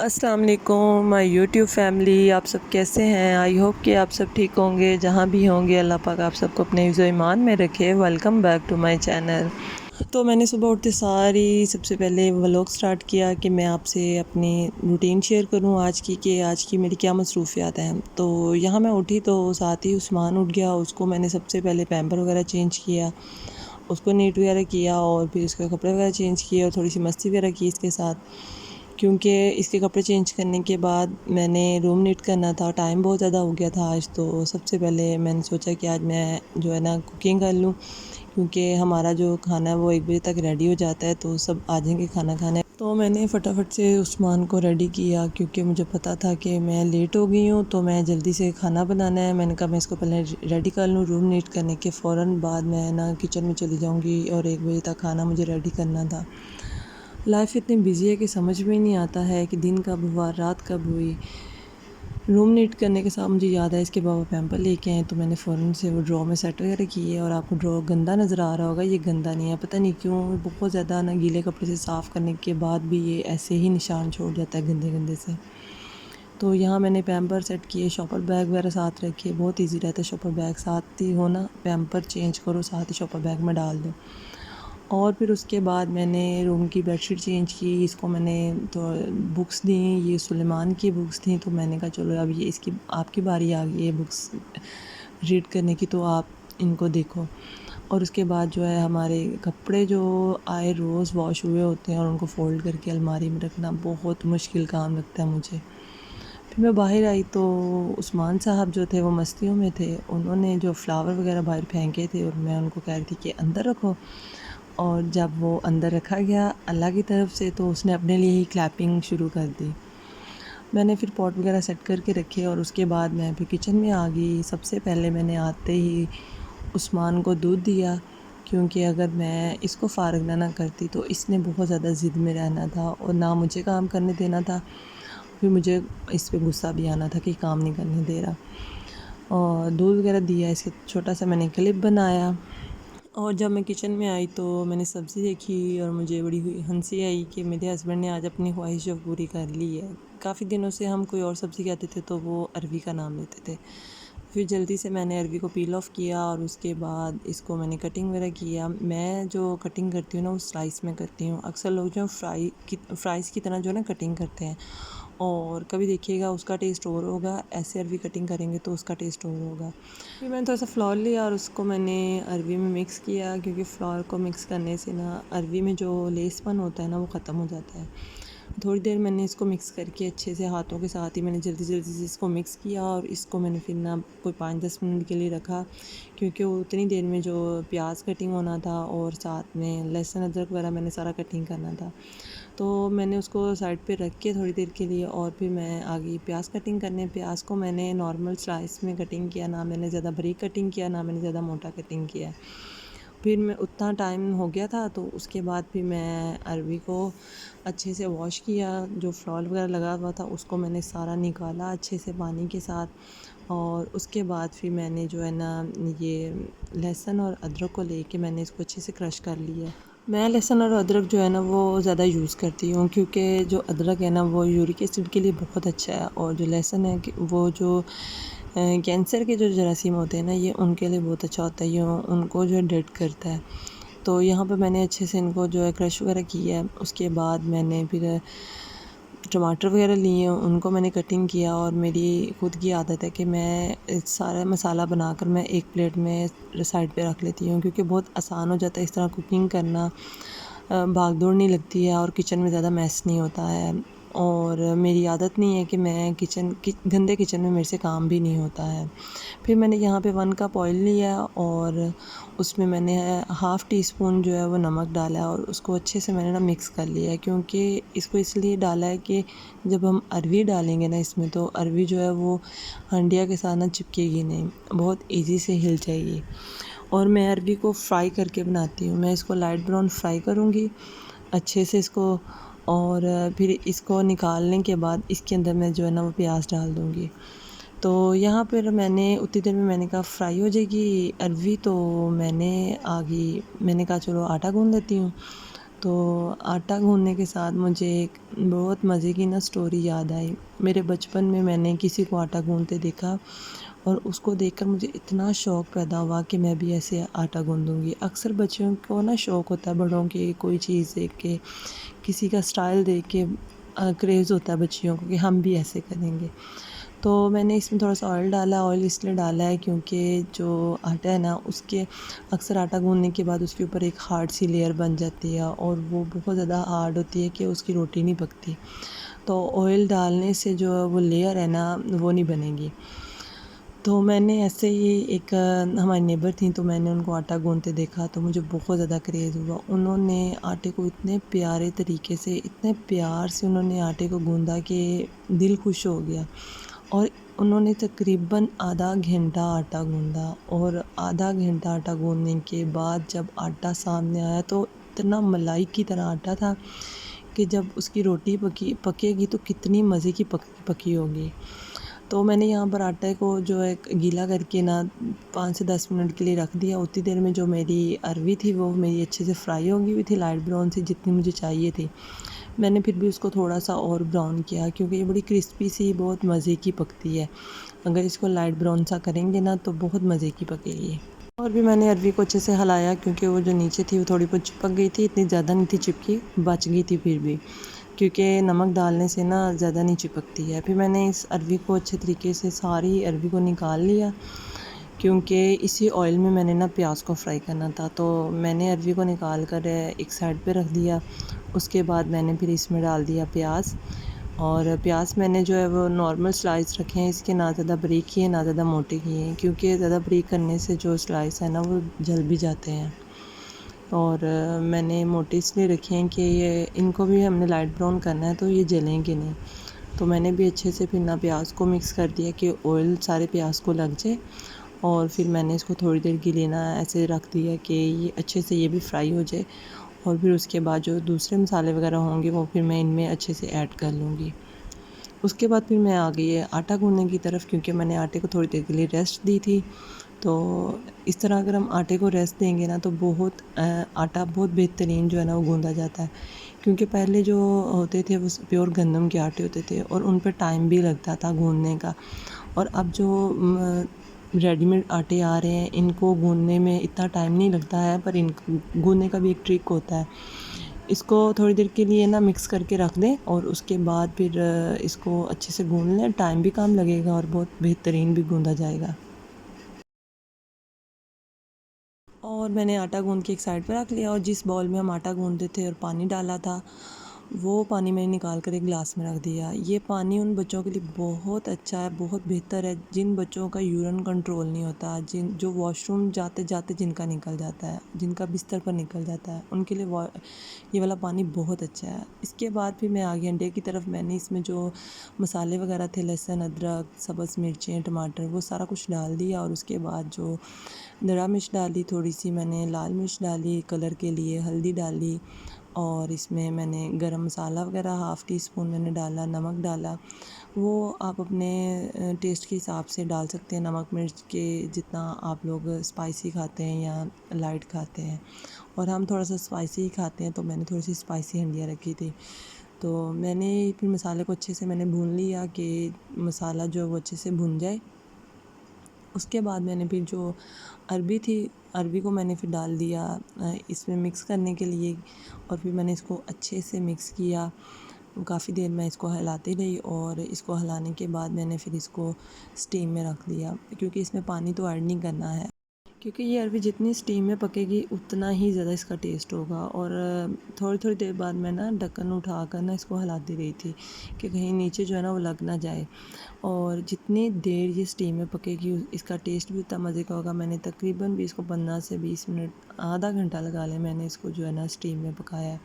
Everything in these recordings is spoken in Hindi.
अस्सलाम वालेकुम माय यूट्यूब फैमिली, आप सब कैसे हैं। आई होप कि आप सब ठीक होंगे। जहाँ भी होंगे अल्लाह पाक आप सबको अपने हिफ्ज़ ईमान में रखे। Welcome back to my channel. तो मैंने सुबह उठते सारी सबसे पहले व्लॉग स्टार्ट किया कि मैं आपसे अपनी रूटीन शेयर करूं आज की, कि आज की मेरी क्या मसरूफ़ियात हैं। तो यहाँ मैं उठी तो साथ ही उस्मान उठ गया। उसको मैंने सबसे पहले पैम्पर वगैरह चेंज किया, उसको नीट वगैरह किया और फिर उसके कपड़े वगैरह चेंज किए और थोड़ी सी मस्ती वगैरह की इसके साथ, क्योंकि इसके कपड़े चेंज करने के बाद मैंने रूम नीट करना था। टाइम बहुत ज़्यादा हो गया था आज, तो सबसे पहले मैंने सोचा कि आज मैं जो है ना कुकिंग कर लूँ, क्योंकि हमारा जो खाना है वो 1 बजे तक रेडी हो जाता है, तो सब आ जाएंगे खाना खाने। तो मैंने फटाफट से उस्मान को रेडी किया, क्योंकि मुझे पता था कि मैं लेट हो गई हूँ, तो मैं जल्दी से खाना बनाना है। मैंने कहा मैं इसको पहले रेडी कर लूँ। रूम नीट करने के फ़ौरन बाद मैं ना किचन में चली जाऊँगी और 1 बजे तक खाना मुझे रेडी करना था। लाइफ इतनी बिजी है कि समझ में नहीं आता है कि दिन कब हुआ रात कब हुई। रूम नीट करने के साथ मुझे याद है इसके बाबा पैम्पर लेके आए, तो मैंने फ़ौरन से वो ड्रॉ में सेट वगैरह किए। और आपको ड्रॉ गंदा नज़र आ रहा होगा, ये गंदा नहीं है, पता नहीं क्यों बहुत ज़्यादा ना गीले कपड़े से साफ़ करने के बाद भी ये ऐसे ही निशान छोड़ जाता है गंदे गंदे से। तो यहाँ मैंने पैम्पर सेट किए, शॉपर बैग वगैरह साथ रखे। बहुत ईजी रहता है शॉपर बैग साथ ही हो ना, पैम्पर चेंज करो साथ ही शॉपर बैग में डाल दो। और फिर उसके बाद मैंने रूम की बेडशीट चेंज की। इसको मैंने तो बुक्स दी, ये सुलेमान की बुक्स थी, तो मैंने कहा चलो अब ये इसकी आपकी बारी आ गई है बुक्स रीड करने की, तो आप इनको देखो। और उसके बाद जो है हमारे कपड़े जो आए रोज़ वॉश हुए होते हैं और उनको फ़ोल्ड करके अलमारी में रखना बहुत मुश्किल काम लगता है मुझे। फिर मैं बाहर आई तो उस्मान साहब जो थे वो मस्तियों में थे। उन्होंने जो फ्लावर वगैरह बाहर फेंके थे और मैं उनको कह रही थी कि अंदर रखो, और जब वो अंदर रखा गया अल्लाह की तरफ से, तो उसने अपने लिए ही क्लैपिंग शुरू कर दी। मैंने फिर पॉट वगैरह सेट करके रखे और उसके बाद मैं फिर किचन में आ गई। सबसे पहले मैंने आते ही उस्मान को दूध दिया, क्योंकि अगर मैं इसको फ़ारग ना करती तो इसने बहुत ज़्यादा ज़िद में रहना था और ना मुझे काम करने देना था। फिर मुझे इस पे गुस्सा भी आना था कि काम नहीं करने दे रहा। और दूध वगैरह दिया, इसके छोटा सा मैंने क्लिप बनाया। और जब मैं किचन में आई तो मैंने सब्ज़ी देखी और मुझे बड़ी हंसी आई कि मेरे हस्बैंड ने आज अपनी ख्वाहिश जो पूरी कर ली है। काफ़ी दिनों से हम कोई और सब्ज़ी कहते थे तो वो अरवी का नाम लेते थे। फिर जल्दी से मैंने अरवी को पील ऑफ़ किया और उसके बाद इसको मैंने कटिंग वगैरह किया। मैं जो कटिंग करती हूँ ना वो स्लाइस में करती हूँ। अक्सर लोग जो फ्राइज़ की तरह जो है ना कटिंग करते हैं, और कभी देखिएगा उसका टेस्ट और होगा, ऐसे अरवी कटिंग करेंगे तो उसका टेस्ट और होगा। फिर मैंने थोड़ा सा फ्लावर लिया और उसको मैंने अरवी में मिक्स किया, क्योंकि फ्लावर को मिक्स करने से ना अरवी में जो लेसपन होता है ना वो ख़त्म हो जाता है। थोड़ी देर मैंने इसको मिक्स करके अच्छे से हाथों के साथ ही मैंने जल्दी जल्दी से इसको मिक्स किया और इसको मैंने फिर ना कोई 5-10 मिनट के लिए रखा, क्योंकि वो उतनी देर में जो प्याज कटिंग होना था और साथ में लहसुन अदरक वगैरह मैंने सारा कटिंग करना था। तो मैंने उसको साइड पे रख के थोड़ी देर के लिए और फिर मैं आ गई प्याज कटिंग करने। प्याज को मैंने नॉर्मल स्लाइस में कटिंग किया, ना मैंने ज़्यादा बारीक कटिंग किया ना मैंने ज़्यादा मोटा कटिंग किया। फिर मैं उतना टाइम हो गया था तो उसके बाद फिर मैं अरवी को अच्छे से वॉश किया। जो फ्लॉर वगैरह लगा हुआ था उसको मैंने सारा निकाला अच्छे से पानी के साथ, और उसके बाद फिर मैंने जो है ना ये लहसुन और अदरक को लेके मैंने इसको अच्छे से क्रश कर लिया। मैं लहसुन और अदरक जो है ना वो ज़्यादा यूज़ करती हूँ, क्योंकि जो अदरक है ना वो यूरिक एसिड के लिए बहुत अच्छा है, और जो लहसुन है वो जो कैंसर के जो जरासीम होते हैं ना ये उनके लिए बहुत अच्छा होता है, ये उनको जो है डेड करता है। तो यहाँ पे मैंने अच्छे से इनको जो है क्रश वगैरह किया है। उसके बाद मैंने फिर टमाटर वगैरह लिए, उनको मैंने कटिंग किया। और मेरी ख़ुद की आदत है कि मैं सारा मसाला बनाकर मैं एक प्लेट में साइड पे रख लेती हूँ, क्योंकि बहुत आसान हो जाता है इस तरह कुकिंग करना। भाग दौड़ नहीं लगती है और किचन में ज़्यादा मैस नहीं होता है। और मेरी आदत नहीं है कि मैं गंदे किचन में मेरे से काम भी नहीं होता है। फिर मैंने यहाँ पे 1 कप ऑयल लिया और उसमें मैंने हाफ़ टी स्पून जो है वो नमक डाला और उसको अच्छे से मैंने ना मिक्स कर लिया है, क्योंकि इसको इसलिए डाला है कि जब हम अरवी डालेंगे ना इसमें तो अरवी जो है वो हंडिया के साथ ना चिपकेगी नहीं, बहुत ईज़ी से हिल जाएगी। और मैं अरवी को फ्राई करके बनाती हूँ। मैं इसको लाइट ब्राउन फ्राई करूँगी अच्छे से इसको, और फिर इसको निकालने के बाद इसके अंदर मैं जो है ना वो प्याज डाल दूँगी। तो यहाँ पर मैंने उतनी देर में मैंने कहा फ्राई हो जाएगी अरवी, तो मैंने कहा चलो आटा गूँध लेती हूँ। तो आटा गूँधने के साथ मुझे एक बहुत मज़े की ना स्टोरी याद आई। मेरे बचपन में मैंने किसी को आटा गूँधते देखा और उसको देखकर मुझे इतना शौक़ पैदा हुआ कि मैं भी ऐसे आटा गूँधूँगी। अक्सर बच्चों को ना शौक़ होता है बड़ों के कोई चीज़ देख के, किसी का स्टाइल देख के क्रेज़ होता है बच्चियों को कि हम भी ऐसे करेंगे। तो मैंने इसमें थोड़ा-सा ऑयल डाला, ऑयल इसलिए डाला है क्योंकि जो आटा है ना उसके अक्सर आटा गूँधने के बाद उसके ऊपर एक हार्ड सी लेयर बन जाती है और वो बहुत ज़्यादा हार्ड होती है कि उसकी रोटी नहीं पकती। तो ऑयल डालने से जो वो लेयर है ना वो नहीं बनेगी। तो मैंने ऐसे ही एक हमारी नेबर थी तो मैंने उनको आटा गूँधते देखा तो मुझे बहुत ज़्यादा क्रेज़ हुआ। उन्होंने आटे को इतने प्यारे तरीके से, इतने प्यार से उन्होंने आटे को गूँधा कि दिल खुश हो गया। और उन्होंने तकरीबन आधा घंटा आटा गूँधा और आधा घंटा आटा गूँधने के बाद जब आटा सामने आया तो इतना मलाई की तरह आटा था कि जब उसकी रोटी पकेगी तो कितनी मज़े की पकी होगी। तो मैंने यहाँ पर आटे को जो है गीला करके ना 5 से 10 मिनट के लिए रख दिया। उतनी देर में जो मेरी अरवी थी वो मेरी अच्छे से फ्राई हो गई हुई थी, लाइट ब्राउन सी जितनी मुझे चाहिए थी। मैंने फिर भी उसको थोड़ा-सा और ब्राउन किया क्योंकि ये बड़ी क्रिस्पी सी बहुत मज़े की पकती है। अगर इसको लाइट ब्राउन सा करेंगे ना तो बहुत मज़े की पकेगी। और भी मैंने अरवी को अच्छे से हिलाया क्योंकि वो जो नीचे थी वो थोड़ी बहुत चिपक गई थी, इतनी ज़्यादा नहीं थी चिपकी, बच गई थी फिर भी। क्योंकि नमक डालने से ना ज़्यादा नहीं चिपकती है। फिर मैंने इस अरवी को अच्छे तरीके से सारी अरवी को निकाल लिया क्योंकि इसी ऑयल में मैंने ना प्याज को फ्राई करना था। तो मैंने अरवी को निकाल कर एक साइड पे रख दिया। उसके बाद मैंने फिर इसमें डाल दिया प्याज और प्याज मैंने जो है वो नॉर्मल स्लाइस रखे हैं, इसके ना ज़्यादा बारीक किए ना ज़्यादा मोटे किए हैं क्योंकि ज़्यादा बारीक करने से जो स्लाइस है ना वो जल भी जाते हैं। और मैंने मोटे इसलिए रखे हैं कि ये इनको भी हमने लाइट ब्राउन करना है तो ये जलेंगे नहीं। तो मैंने भी अच्छे से फिर ना प्याज को मिक्स कर दिया कि ऑयल सारे प्याज को लग जाए और फिर मैंने इसको थोड़ी देर के लिए ना ऐसे रख दिया कि ये अच्छे से ये भी फ्राई हो जाए और फिर उसके बाद जो दूसरे मसाले वगैरह होंगे वो फिर मैं इनमें अच्छे से ऐड कर लूँगी। उसके बाद फिर मैं आ गई है आटा गूँधने की तरफ क्योंकि मैंने आटे को थोड़ी देर के लिए रेस्ट दी थी। तो इस तरह अगर हम आटे को रेस्ट देंगे ना तो बहुत आटा बहुत बेहतरीन जो है ना वो गूँधा जाता है। क्योंकि पहले जो होते थे वो प्योर गंदम के आटे होते थे और उन पे टाइम भी लगता था गूँधने का। और अब जो रेडीमेड आटे आ रहे हैं इनको गूँधने में इतना टाइम नहीं लगता है पर इन गूँधने का भी एक ट्रिक होता है। इसको थोड़ी देर के लिए ना मिक्स करके रख दें और उसके बाद फिर इसको अच्छे से गूँध लें। टाइम भी कम लगेगा और बहुत बेहतरीन भी गूँधा जाएगा। और मैंने आटा गूँध के एक साइड पे रख लिया और जिस बाउल में हम आटा गूँधते थे और पानी डाला था वो पानी मैंने निकाल कर एक गिलास में रख दिया। ये पानी उन बच्चों के लिए बहुत अच्छा है, बहुत बेहतर है जिन बच्चों का यूरिन कंट्रोल नहीं होता, जो वॉशरूम जाते जाते जिनका निकल जाता है, जिनका बिस्तर पर निकल जाता है, उनके लिए ये वाला पानी बहुत अच्छा है। इसके बाद फिर मैं आ गई अंडे की तरफ। मैंने इसमें जो मसाले वगैरह थे लहसुन, अदरक, सब्ज़ मिर्चें, टमाटर वो सारा कुछ डाल दिया और उसके बाद जो दरा मिर्च डाली, थोड़ी सी मैंने लाल मिर्च डाली कलर के लिए, हल्दी डाली और इसमें मैंने गरम मसाला वगैरह हाफ़ टी स्पून मैंने डाला, नमक डाला। वो आप अपने टेस्ट के हिसाब से डाल सकते हैं, नमक मिर्च के जितना आप लोग स्पाइसी खाते हैं या लाइट खाते हैं। और हम थोड़ा सा स्पाइसी ही खाते हैं तो मैंने थोड़ी सी स्पाइसी हंडिया रखी थी। तो मैंने फिर मसाले को अच्छे से मैंने भून लिया कि मसाला जो है वो अच्छे से भुन जाए। उसके बाद मैंने फिर जो अरबी थी, अरबी को मैंने फिर डाल दिया इसमें मिक्स करने के लिए और फिर मैंने इसको अच्छे से मिक्स किया। काफ़ी देर मैं इसको हिलाती रही और इसको हिलाने के बाद मैंने फिर इसको स्टीम में रख दिया क्योंकि इसमें पानी तो ऐड नहीं करना है। क्योंकि ये अरबी जितनी स्टीम में पकेगी उतना ही ज़्यादा इसका टेस्ट होगा। और थोड़ी थोड़ी देर बाद मैं ना ढक्कन उठा कर ना इसको हिलाती रही थी कि कहीं नीचे जो है ना वो लग ना जाए। और जितनी देर ये स्टीम में पकेगी इसका टेस्ट भी उतना मज़े का होगा। मैंने तकरीबन भी इसको 15 से 20 मिनट, आधा घंटा लगा लें मैंने इसको जो है ना स्टीम में पकाया है।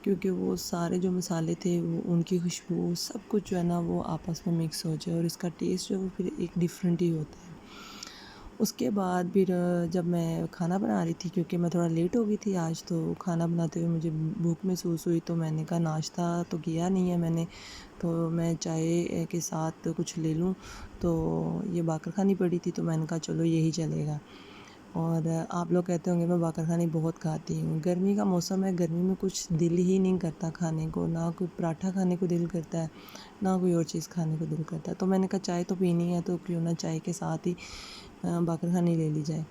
क्योंकि वो सारे जो मसाले थे वो उनकी खुशबू सब कुछ जो है ना वो आपस में मिक्स हो जाए और इसका टेस्ट जो है वो फिर एक डिफरेंट ही होता है। उसके बाद फिर जब मैं खाना बना रही थी क्योंकि मैं थोड़ा लेट हो गई थी आज, तो खाना बनाते हुए मुझे भूख महसूस हुई तो मैंने कहा नाश्ता तो किया नहीं है मैंने, तो मैं चाय के साथ कुछ ले लूँ। तो ये बाकर खानी पड़ी थी तो मैंने कहा चलो यही चलेगा। और आप लोग कहते होंगे मैं बाकर खानी बहुत खाती हूँ। गर्मी का मौसम है, गर्मी में कुछ दिल ही नहीं करता खाने को, ना कोई पराठा खाने को दिल करता है, ना कोई और चीज़ खाने को दिल करता है। तो मैंने कहा चाय तो पीनी है, तो क्यों ना चाय के साथ ही बाकर खानी ले ली जाए।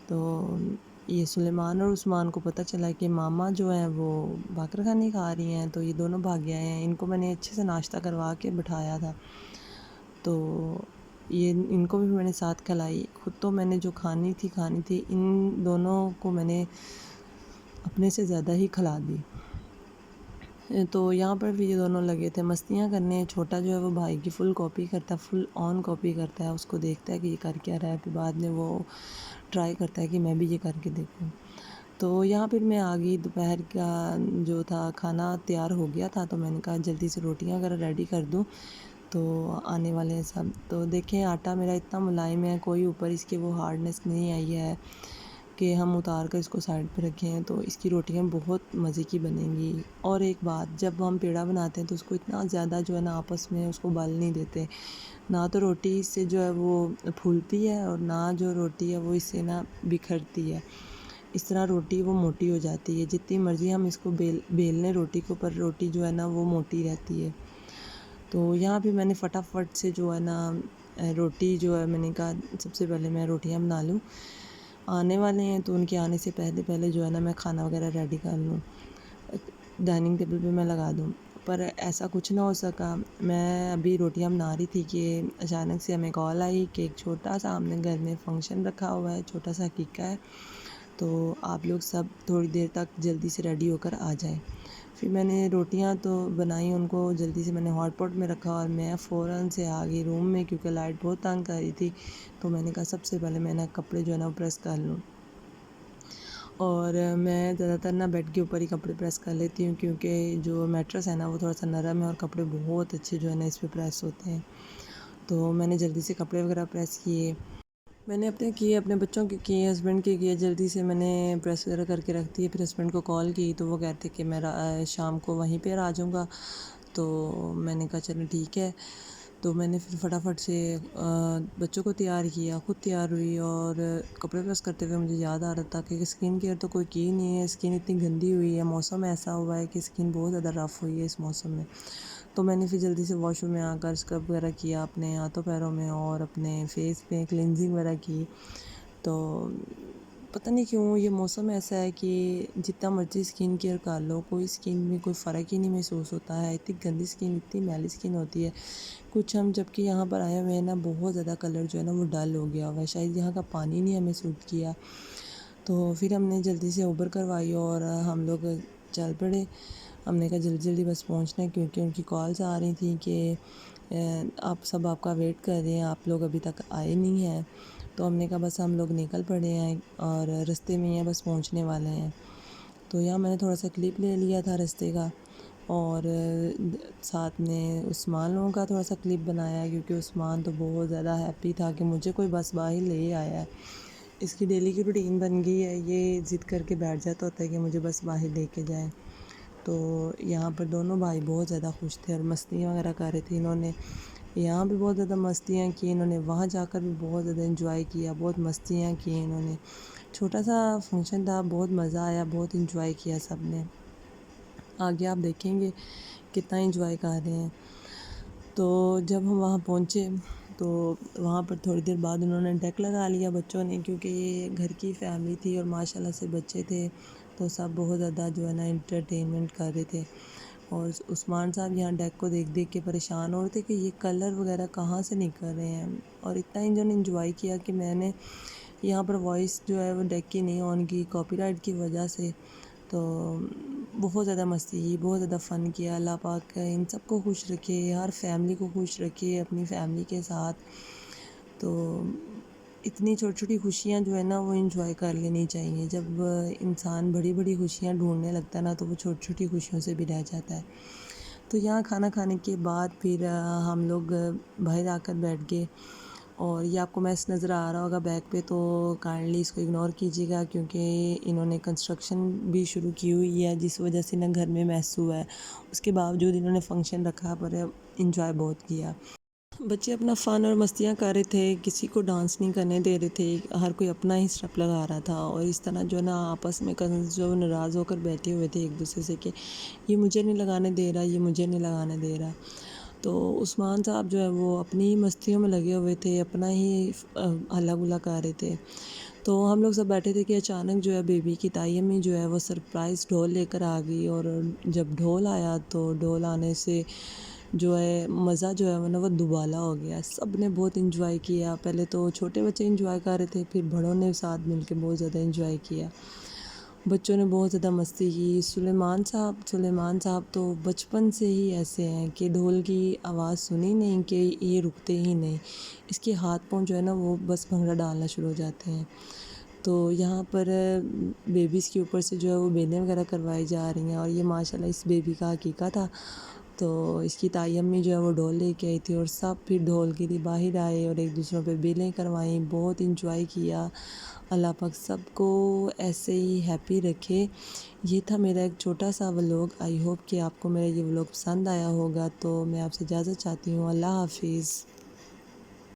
तो ये सुलेमान और उस्मान को पता चला कि मामा जो है वो बाकर खानी खा रही हैं, तो ये दोनों भाग गए हैं। इनको मैंने अच्छे से नाश्ता करवा के बिठाया था, तो ये इनको भी मैंने साथ खिलाई। खुद तो मैंने जो खानी थी, इन दोनों को मैंने अपने से ज़्यादा ही खिला दी। तो यहाँ पर भी ये दोनों लगे थे मस्तियाँ करने। छोटा जो है वो भाई की फुल कॉपी करता है, फुल ऑन कॉपी करता है। उसको देखता है कि ये कर क्या रहा है, फिर बाद में वो ट्राई करता है कि मैं भी ये करके देखूँ। तो यहाँ फिर मैं आ गई, दोपहर का जो था खाना तैयार हो गया था, तो मैंने कहा जल्दी से रोटियाँ वगैरह रेडी कर दूँ, तो आने वाले हैं सब। तो देखें आटा मेरा इतना मुलायम है, कोई ऊपर इसके वो हार्डनेस नहीं आई है कि हम उतार कर इसको साइड पे रखे हैं। तो इसकी रोटियां बहुत मज़े की बनेंगी। और एक बात, जब हम पेड़ा बनाते हैं तो उसको इतना ज़्यादा जो है ना आपस में उसको बल नहीं देते, ना तो रोटी इससे जो है वो फूलती है और ना जो रोटी है वो इससे ना बिखरती है। इस तरह रोटी वो मोटी हो जाती है, जितनी मर्ज़ी हम इसको बेल लें रोटी को, पर रोटी जो है ना वो मोटी रहती है। तो यहाँ पे मैंने फटाफट से जो है ना रोटी जो है, मैंने कहा सबसे पहले मैं रोटियाँ बना लूँ, आने वाले हैं तो उनके आने से पहले पहले जो है ना मैं खाना वगैरह रेडी कर लूँ, डाइनिंग टेबल पे मैं लगा दूँ। पर ऐसा कुछ ना हो सका। मैं अभी रोटियाँ बना रही थी कि अचानक से हमें कॉल आई कि एक छोटा सा हमने घर में फंक्शन रखा हुआ है, छोटा सा अकीका है, तो आप लोग सब थोड़ी देर तक जल्दी से रेडी होकर आ जाएं। फिर मैंने रोटियां तो बनाई, उनको जल्दी से मैंने हॉट पॉट में रखा और मैं फ़ौरन से आ गई रूम में, क्योंकि लाइट बहुत तंग कर रही थी। तो मैंने कहा सबसे पहले मैं ना कपड़े जो है ना वो प्रेस कर लूँ। और मैं ज़्यादातर ना बेड के ऊपर ही कपड़े प्रेस कर लेती हूँ, क्योंकि जो मैट्रेस है ना वो थोड़ा सा नरम है और कपड़े बहुत अच्छे जो है ना इस पर प्रेस होते हैं। तो मैंने जल्दी से कपड़े वगैरह प्रेस किए, मैंने अपने किए, अपने बच्चों के किए, हस्बैंड के किए, जल्दी से मैंने प्रेस वगैरह करके रख दिए। फिर हस्बैंड को कॉल की तो वो कहते कि मैं शाम को वहीं पर आ जाऊँगा। तो मैंने कहा चलो ठीक है। तो मैंने फिर फटाफट से बच्चों को तैयार किया, खुद तैयार हुई, और कपड़े प्रेस करते हुए मुझे याद आ रहा था कि स्किन केयर तो कोई की नहीं है, स्किन इतनी गंदी हुई है, मौसम ऐसा हुआ है कि स्किन बहुत ज़्यादा रफ़ हुई है इस मौसम में। तो मैंने फिर जल्दी से वॉशरूम में आकर स्क्रब वगैरह किया अपने हाथों पैरों में और अपने फेस पे क्लिनजिंग वगैरह की। तो पता नहीं क्यों ये मौसम ऐसा है कि जितना मर्ज़ी स्किन केयर कर लो, कोई स्किन में कोई फ़र्क ही नहीं महसूस होता है। इतनी गंदी स्किन, इतनी मैली स्किन होती है। कुछ हम जबकि यहाँ पर आए हुए हैं ना, बहुत ज़्यादा कलर जो है ना वो डल हो गया हुआ है, शायद यहाँ का पानी नहीं हमें सूट किया। तो फिर हमने जल्दी से उबर करवाई और हम लोग चल पड़े। हमने कहा जल्दी जल्दी बस पहुँचना है, क्योंकि उनकी कॉल्स आ रही थी कि आप सब आपका वेट कर रहे हैं, आप लोग अभी तक आए नहीं हैं। तो हमने कहा बस हम लोग निकल पड़े हैं और रास्ते में हैं, बस पहुँचने वाले हैं। तो यहाँ मैंने थोड़ा सा क्लिप ले लिया था रास्ते का, और साथ में उस्मान लोगों का थोड़ा सा क्लिप बनाया, क्योंकि उस्मान तो बहुत ज़्यादा हैप्पी था कि मुझे कोई बस बाहर ले आया है। इसकी डेली की रूटीन बन गई है, ये ज़िद करके बैठ जाता होता है कि मुझे बस बाहर लेके जाए। तो यहाँ पर दोनों भाई बहुत ज़्यादा खुश थे और मस्तियाँ वगैरह कर रहे थे। इन्होंने यहाँ भी बहुत ज़्यादा मस्तियाँ की, इन्होंने वहाँ जाकर भी बहुत ज़्यादा एंजॉय किया, बहुत मस्तियाँ की इन्होंने। छोटा सा फंक्शन था, बहुत मज़ा आया, बहुत एंजॉय किया सब ने। आगे आप देखेंगे कितना एंजॉय कर रहे हैं। तो जब हम वहाँ पहुँचे तो वहाँ पर थोड़ी देर बाद उन्होंने डेक लगा लिया बच्चों ने, क्योंकि ये घर की फैमिली थी और माशाल्लाह से बच्चे थे, तो सब बहुत ज़्यादा जो है ना एंटरटेनमेंट कर रहे थे। और उस्मान साहब यहाँ डेक को देख देख के परेशान हो रहे थे कि ये कलर वगैरह कहाँ से निकल रहे हैं, और इतना इन्होंने एंजॉय किया कि मैंने यहाँ पर वॉइस जो है वो डेक की नहीं ऑन की, कॉपीराइट की वजह से। तो बहुत ज़्यादा मस्ती की, बहुत ज़्यादा फ़न किया। अल्लाह पाक इन सबको खुश रखे, हर फैमिली को खुश रखे अपनी फैमिली के साथ। तो इतनी छोटी छोटी खुशियाँ जो है ना वो एंजॉय कर लेनी चाहिए। जब इंसान बड़ी बड़ी खुशियाँ ढूंढने लगता है ना, तो वो छोटी छोटी खुशियों से भी रह जाता है। तो यहाँ खाना खाने के बाद फिर हम लोग बाहर आकर बैठ गए, और ये आपको मैस नज़र आ रहा होगा बैक पे, तो काइंडली इसको इग्नोर कीजिएगा, क्योंकि इन्होंने कंस्ट्रक्शन भी शुरू की हुई है, जिस वजह से ना घर में मैस हुआ है। उसके बावजूद इन्होंने फ़ंक्शन रखा पर इंजॉय बहुत किया। बच्चे अपना फ़न और मस्तियाँ कर रहे थे, किसी को डांस नहीं करने दे रहे थे, हर कोई अपना ही स्टेप लगा रहा था और इस तरह जो है ना आपस में कज़न्स जो नाराज़ होकर बैठे हुए थे एक दूसरे से कि ये मुझे नहीं लगाने दे रहा, ये मुझे नहीं लगाने दे रहा। तो उस्मान साहब जो है वो अपनी ही मस्तियों में लगे हुए थे, अपना ही हल्ला गुल्ला कर रहे थे। तो हम लोग सब बैठे थे कि अचानक जो है बेबी की ताई अम्मी जो है वो सरप्राइज़ ढोल लेकर आ गई और जब ढोल आया तो ढोल आने से जो है मज़ा जो है वो ना वो दुबाला हो गया। सब ने बहुत एंजॉय किया। पहले तो छोटे बच्चे एंजॉय कर रहे थे, फिर बड़ों ने साथ मिलके बहुत ज़्यादा एंजॉय किया। बच्चों ने बहुत ज़्यादा मस्ती की। सुलेमान साहब तो बचपन से ही ऐसे हैं कि ढोल की आवाज़ सुनी नहीं कि ये रुकते ही नहीं। इसके हाथ पाँव जो है ना वो बस भंगड़ा डालना शुरू हो जाते हैं। तो यहाँ पर बेबीज़ के ऊपर से जो है वो बेलें वगैरह करवाई जा रही हैं और ये माशाल्लाह इस बेबी का अकीका था। तो इसकी ताई अम्मी जो है वो ढोल लेके आई थी और सब फिर ढोल के लिए बाहर आए और एक दूसरों पे बेलें करवाईं, बहुत इंजॉय किया। अल्लाह पाक सबको ऐसे ही हैप्पी रखे। ये था मेरा एक छोटा सा व्लॉग। आई होप कि आपको मेरा ये व्लॉग पसंद आया होगा। तो मैं आपसे इजाज़त चाहती हूँ। अल्लाह हाफिज़।